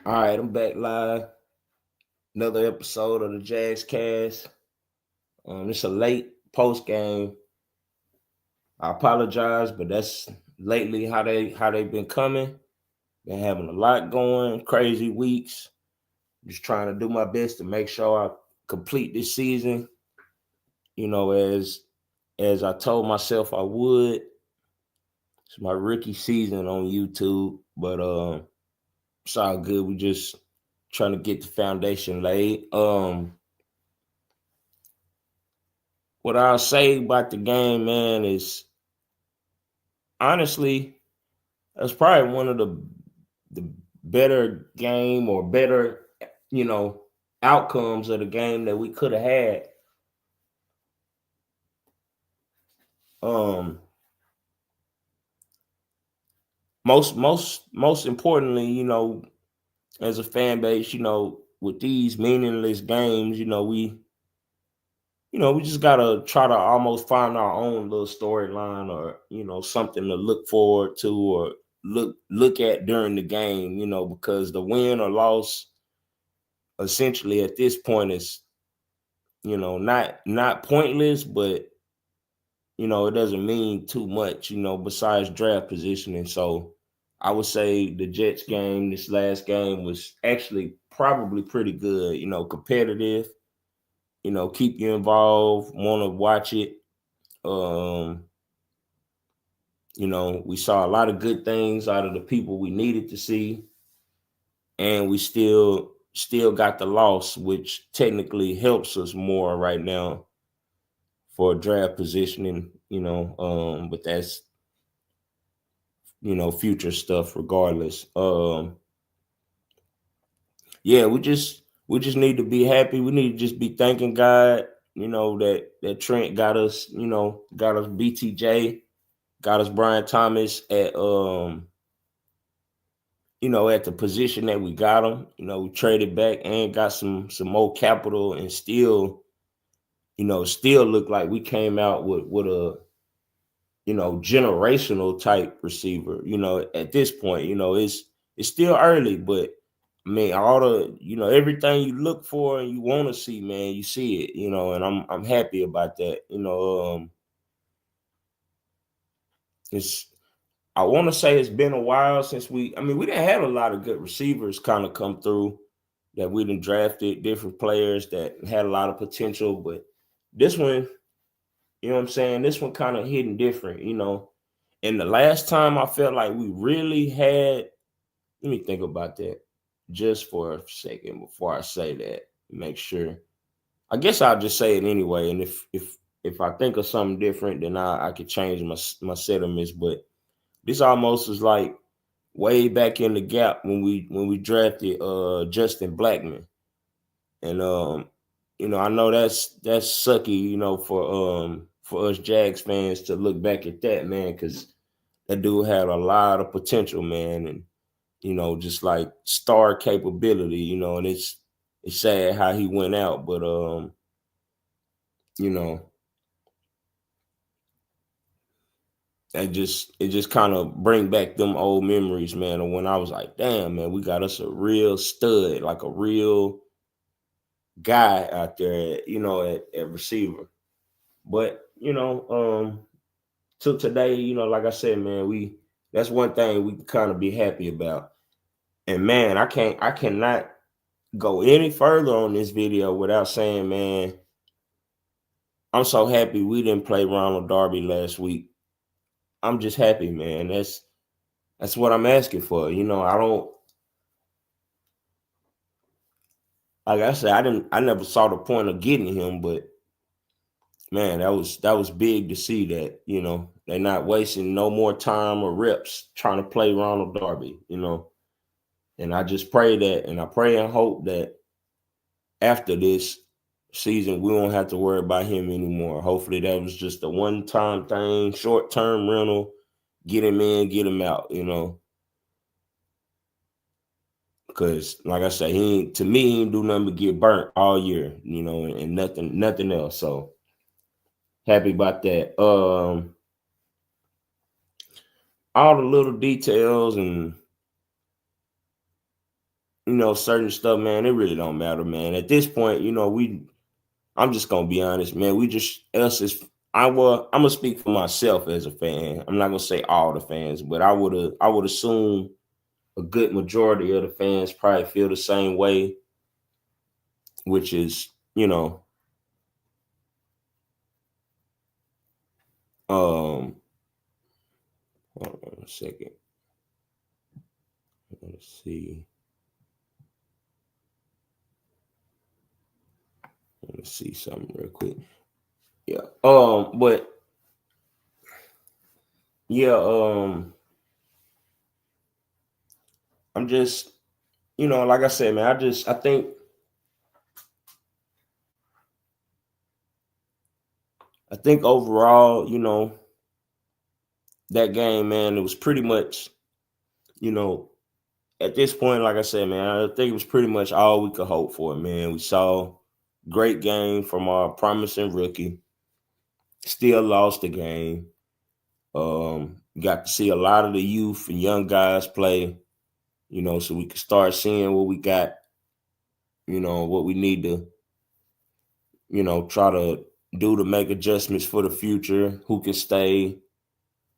All right, I'm back live. Another episode of the Jags Cast. It's a late post game. I apologize, but that's lately how they've been coming. Been having a lot going, crazy weeks. Just trying to do my best to make sure I complete this season. You know, as I told myself I would. It's my rookie season on YouTube, but it's all good. We just trying to get the foundation laid. What I'll say about the game, man, is honestly, that's probably one of the better game or better, you know, outcomes of the game that we could have had. Um, most importantly, as a fan base, with these meaningless games, we just gotta try to almost find our own little storyline or something to look forward to or look at during the game, because the win or loss essentially at this point is not pointless, but it doesn't mean too much, besides draft positioning. So I would say the Jets game, this last game, was actually probably pretty good, competitive, keep you involved, want to watch it. Um, we saw a lot of good things out of the people we needed to see, and we still got the loss, which technically helps us more right now for draft positioning, but that's future stuff regardless. Yeah, we just need to be happy. We need to just be thanking God, that Trent got us, got us BTJ, got us Brian Thomas at the position that we got him. We traded back and got some more capital, and still look like we came out with a generational type receiver. At this point, it's still early, but I mean, all the everything you look for and you want to see, man, you see it. And I'm happy about that. It's I want to say it's been a while since we didn't have a lot of good receivers kind of come through that we done drafted, different players that had a lot of potential, but this one, you know what I'm saying? This one kind of hitting different, And the last time I felt like we really had, let me think about that just for a second before I say that. Make sure. I guess I'll just say it anyway. And if I think of something different, then I could change my sentiments. But this almost is like way back in the gap when we drafted Justin Blackman. And I know that's sucky, for us Jags fans to look back at that, man, because that dude had a lot of potential, man, and just like star capability, and it's sad how he went out, but you know, it just kind of bring back them old memories, man, of when I was like, damn, man, we got us a real stud, like a real guy out there, at receiver. But till today, like I said, man, that's one thing we can kind of be happy about. And man, I cannot go any further on this video without saying, man, I'm so happy we didn't play Ronald Darby last week. I'm just happy, man. That's what I'm asking for. I don't, like I said, I never saw the point of getting him, but man, that was big to see that, they're not wasting no more time or reps trying to play Ronald Darby, And I just pray that, and I pray and hope that after this season, we won't have to worry about him anymore. Hopefully that was just a one-time thing, short-term rental, get him in, get him out, Because like I said, he didn't do nothing but get burnt all year, and nothing else. So happy about that. All the little details and certain stuff, man, it really don't matter, man. At this point, I'm just gonna be honest, man. We just us as I'm gonna speak for myself as a fan. I'm not gonna say all the fans, but I would assume a good majority of the fans probably feel the same way, which is, hold on a second. Let's see. Let me see something real quick. Yeah. But yeah, I'm just, like I said, man, I think overall, that game, man, it was pretty much, you know, at this point, like I said, man, I think it was pretty much all we could hope for, man. We saw great game from our promising rookie. Still lost the game. Got to see a lot of the youth and young guys play, so we could start seeing what we got, what we need to, try to do to make adjustments for the future, who can stay,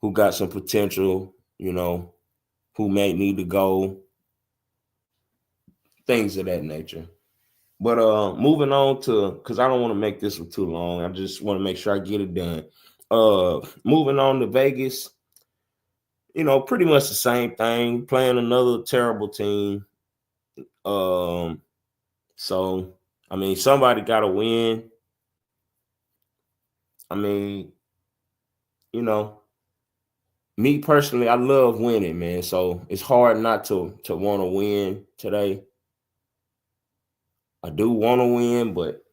who got some potential, who may need to go, things of that nature. But moving on to, because I don't want to make this one too long. I just want to make sure I get it done. Moving on to Vegas, pretty much the same thing. Playing another terrible team. Um, so I mean, somebody got to win. I mean, you know, me personally, I love winning, man. So it's hard not to want to win today. I do want to win, but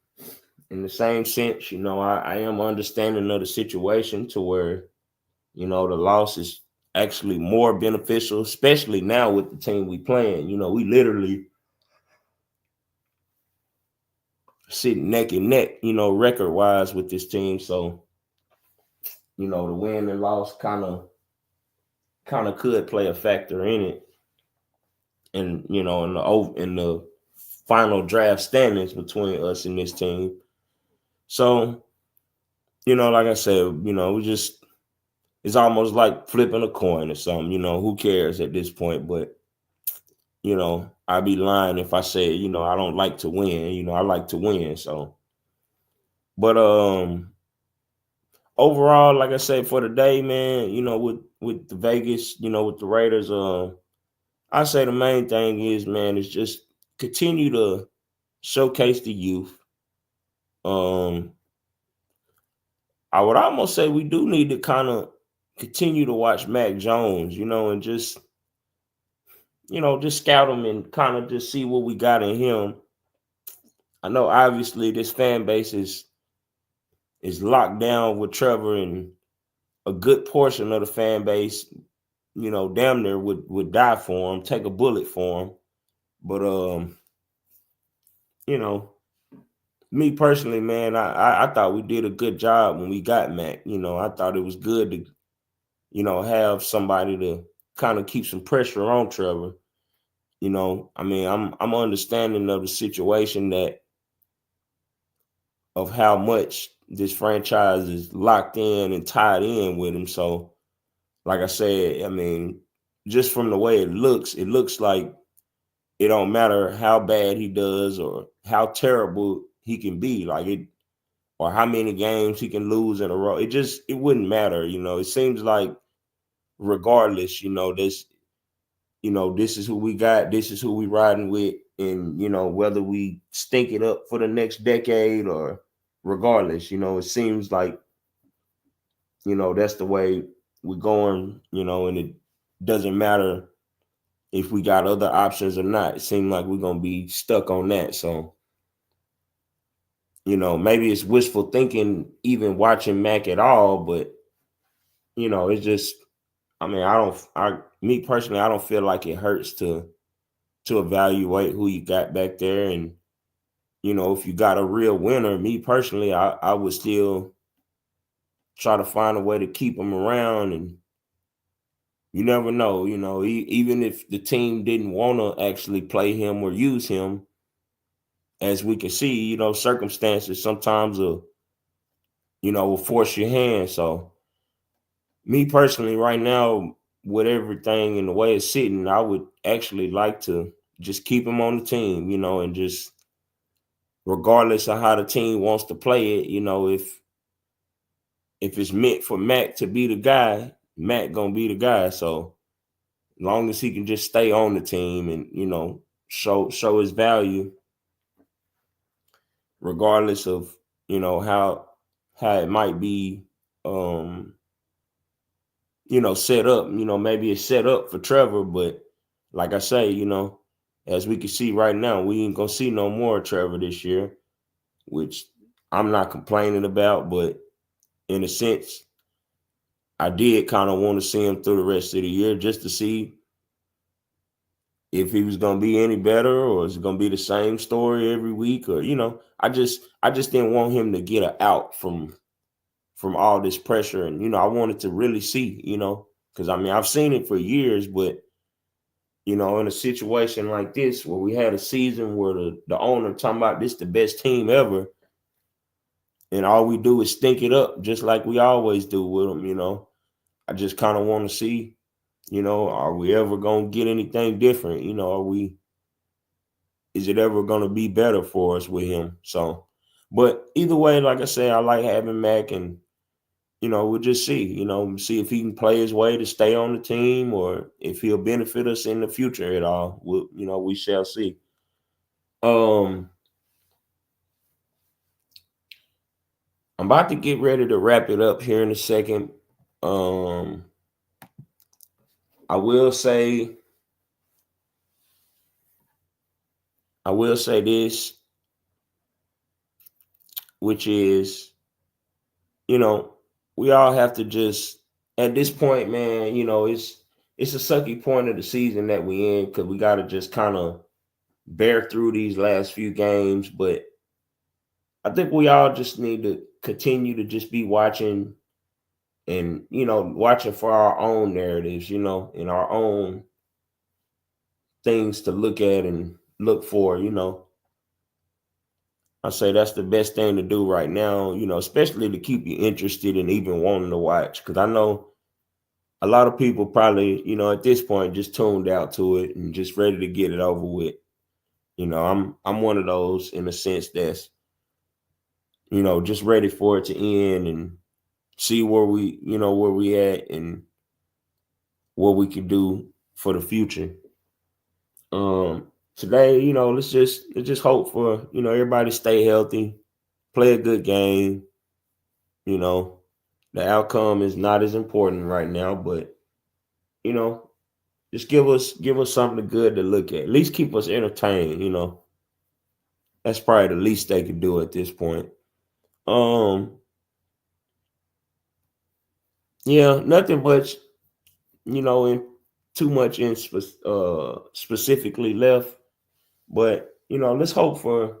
in the same sense, I am understanding of the situation to where, the loss is actually more beneficial, especially now with the team we playing. We literally sitting neck and neck, record wise with this team. So, the win and loss kind of could play a factor in it. And, in the final draft standings between us and this team. So, like I said, it's almost like flipping a coin or something. Who cares at this point? But, I'd be lying if I said, I don't like to win. I like to win. So, but overall, like I said, for the day, man, with the Vegas, with the Raiders, I say the main thing is, man, is just continue to showcase the youth. I would almost say we do need to kind of continue to watch Mac Jones, and just scout him and kind of just see what we got in him. I know obviously this fan base is locked down with Trevor, and a good portion of the fan base, damn near would die for him, take a bullet for him. But you know, me personally, man, I thought we did a good job when we got Mac. I thought it was good to, have somebody to kind of keep some pressure on Trevor. I mean, I'm understanding of the situation of how much this franchise is locked in and tied in with him. So, like I said, I mean, just from the way it looks like it don't matter how bad he does or how terrible he can be, like it, or how many games he can lose in a row. It wouldn't matter. It seems like regardless, this is who we got, this is who we riding with, and whether we stink it up for the next decade or regardless, it seems like, that's the way we're going, and it doesn't matter if we got other options or not. It seems like we're gonna be stuck on that. So, maybe it's wishful thinking even watching Mac at all, but it's just, I mean, me personally, I don't feel like it hurts to evaluate who you got back there. And, if you got a real winner, me personally, I would still try to find a way to keep them around and, You never know, even if the team didn't want to actually play him or use him, as we can see, circumstances sometimes will force your hand. So me personally, right now, with everything in the way it's sitting, I would actually like to just keep him on the team, and just regardless of how the team wants to play it, if it's meant for Mac to be the guy, Mac gonna be the guy. So as long as he can just stay on the team and show his value, regardless of how it might be set up. Maybe it's set up for Trevor, but like I say, as we can see right now, we ain't gonna see no more Trevor this year, which I'm not complaining about, but in a sense, I did kind of want to see him through the rest of the year just to see if he was gonna be any better, or is it gonna be the same story every week, or I just didn't want him to get an out from all this pressure, and I wanted to really see, because I've seen it for years, but in a situation like this where we had a season where the owner talking about this the best team ever, and all we do is stink it up just like we always do with them. I just kind of want to see, are we ever gonna get anything different? Is it ever gonna be better for us with him? So, but either way, like I say, I like having Mac, and we'll just see if he can play his way to stay on the team, or if he'll benefit us in the future at all. We shall see. I'm about to get ready to wrap it up here in a second. Um, I will say this, which is, we all have to just, at this point, man, it's a sucky point of the season that we in, because we got to just kind of bear through these last few games. But I think we all just need to continue to just be watching, and watching for our own narratives, and our own things to look at and look for. I say that's the best thing to do right now, especially to keep you interested and even wanting to watch, because I know a lot of people probably, at this point just tuned out to it and just ready to get it over with. I'm one of those, in a sense, that's just ready for it to end and see where we at and what we can do for the future. Today, let's just hope for everybody stay healthy, play a good game. You know, the outcome is not as important right now, but you know, just give us something good to look at. At least keep us entertained. That's probably the least they could do at this point. Um, yeah, nothing much. In too much in specifically left, but let's hope for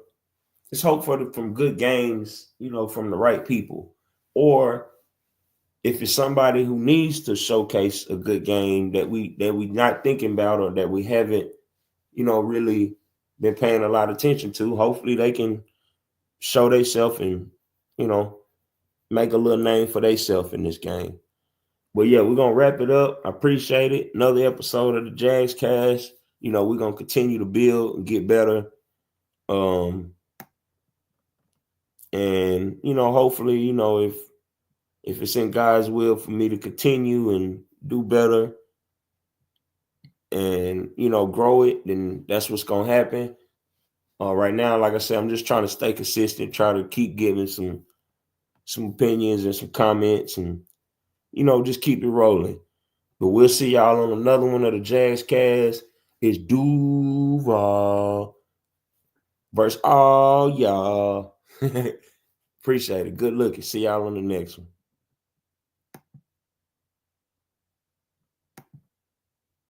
from good games. From the right people, or if it's somebody who needs to showcase a good game that we not thinking about, or that we haven't really been paying a lot of attention to, hopefully they can show themselves and you know make a little name for themselves in this game. But yeah, we're gonna wrap it up. I appreciate it. Another episode of the Jags Cast. We're gonna continue to build and get better. And hopefully, if it's in God's will for me to continue and do better and grow it, then that's what's gonna happen. Right now, like I said, I'm just trying to stay consistent, try to keep giving some opinions and some comments, and just keep it rolling. But we'll see y'all on another one of the Jazz Cast. It's Duval versus all y'all. Appreciate it. Good looking. See y'all on the next one.